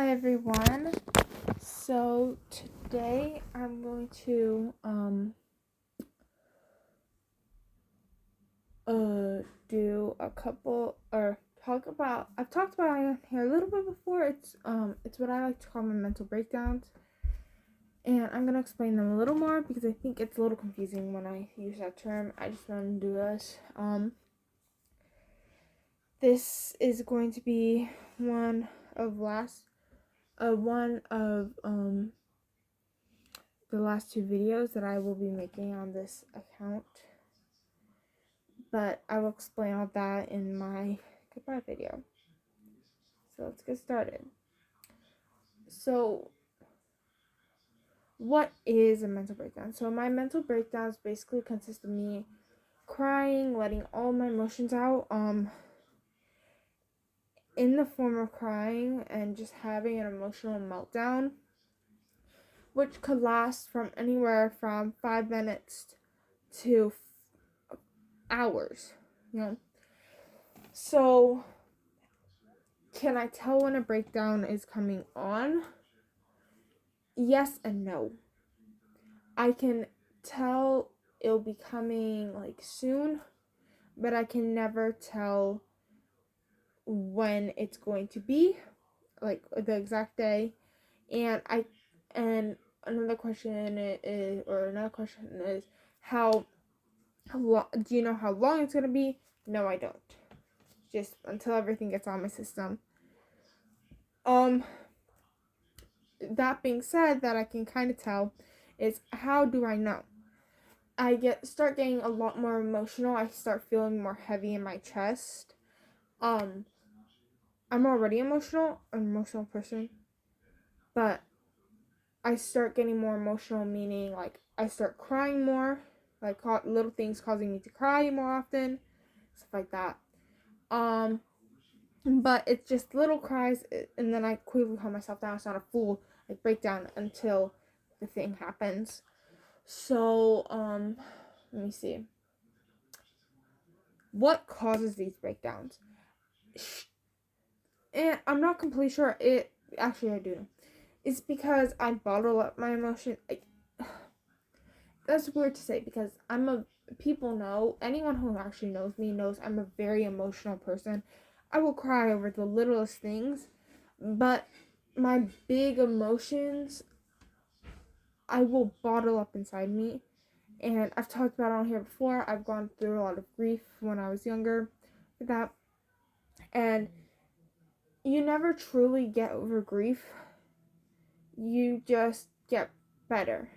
Hi everyone. So today I'm going to do a couple or talk about I've talked about it here a little bit before. It's what I like to call my mental breakdowns. And I'm gonna explain them a little more because I think it's a little confusing when I use that term. I just want to do this. This is going to be one of the last two videos that I will be making on this account, but I will explain all that in my goodbye video. So let's get started. So what is a mental breakdown? So my mental breakdowns basically consist of me crying, letting all my emotions out, in the form of crying and just having an emotional meltdown, which could last from anywhere from 5 minutes to hours, So, can I tell when a breakdown is coming on? Yes and no. I can tell it'll be coming soon, but I can never tell when it's going to be, the exact day. And another question is how long do you know how long it's going to be? No, I don't. Just until everything gets on my system. That being said, that I can kind of tell is, how do I know? I start getting a lot more emotional. I start feeling more heavy in my chest. I'm already emotional. I'm an emotional person, but I start getting more emotional, meaning I start crying more, little things causing me to cry more often, stuff like that. But it's just little cries, and then I quickly calm myself down. It's not a full breakdown until the thing happens. So let me see. What causes these breakdowns? And I'm not completely sure. Actually, I do. It's because I bottle up my emotion. That's weird to say because people know, anyone who actually knows me knows I'm a very emotional person. I will cry over the littlest things, but my big emotions, I will bottle up inside me. And I've talked about it on here before. I've gone through a lot of grief when I was younger, and you never truly get over grief. You just get better.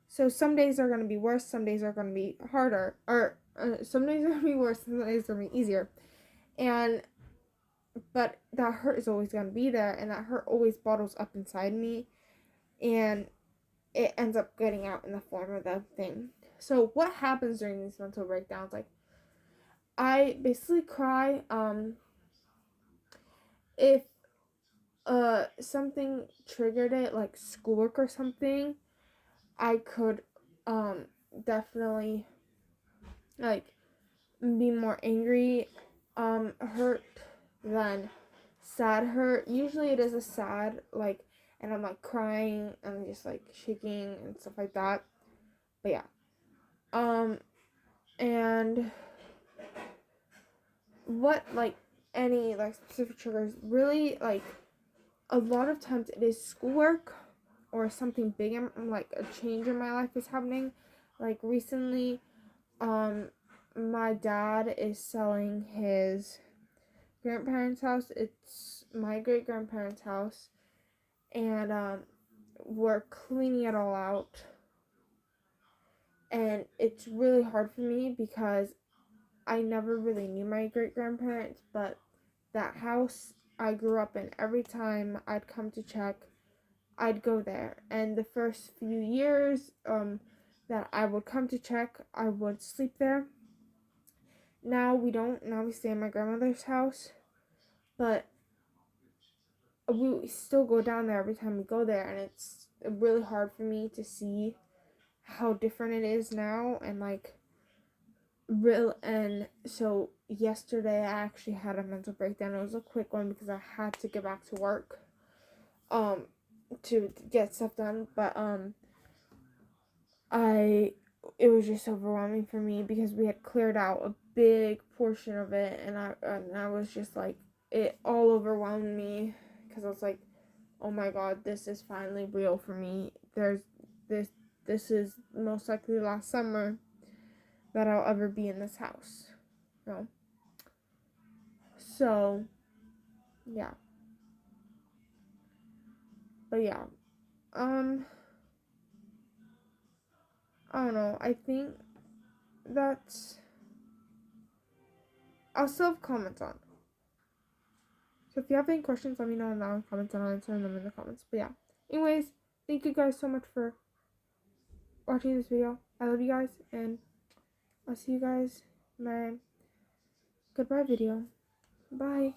So some days are going to be worse, some days are going to be harder, or some days are going to be worse, some days are going to be easier. But that hurt is always going to be there, and that hurt always bottles up inside me, and it ends up getting out in the form of the thing. So what happens during these mental breakdowns? I basically cry if something triggered it, like schoolwork or something. I could definitely be more angry, hurt than sad hurt. Usually it is a sad, and I'm crying and just shaking and stuff like that. But yeah. And what any specific triggers, really, a lot of times it is schoolwork or something big, a change in my life is happening. Recently, my dad is selling his grandparents' house. It's my great grandparents' house, and we're cleaning it all out. And it's really hard for me because I never really knew my great grandparents, but that house I grew up in, every time I'd come to check, I'd go there. And the first few years that I would come to check, I would sleep there. Now we don't. Now we stay in my grandmother's house. But we still go down there every time we go there. And it's really hard for me to see how different it is now. And so yesterday I actually had a mental breakdown. It was a quick one because I had to get back to work. to get stuff done, but it was just overwhelming for me because we had cleared out a big portion of it, and I was just like, it all overwhelmed me because I was like, oh my god, this is finally real for me. This is most likely the last summer that I'll ever be in this house. You know? So yeah. But yeah. I don't know. I think that's I'll still have comments on. So if you have any questions, let me know in the comments and I'll answer them in the comments. But yeah. Anyways, thank you guys so much for watching this video. I love you guys, and I'll see you guys in my goodbye video. Bye.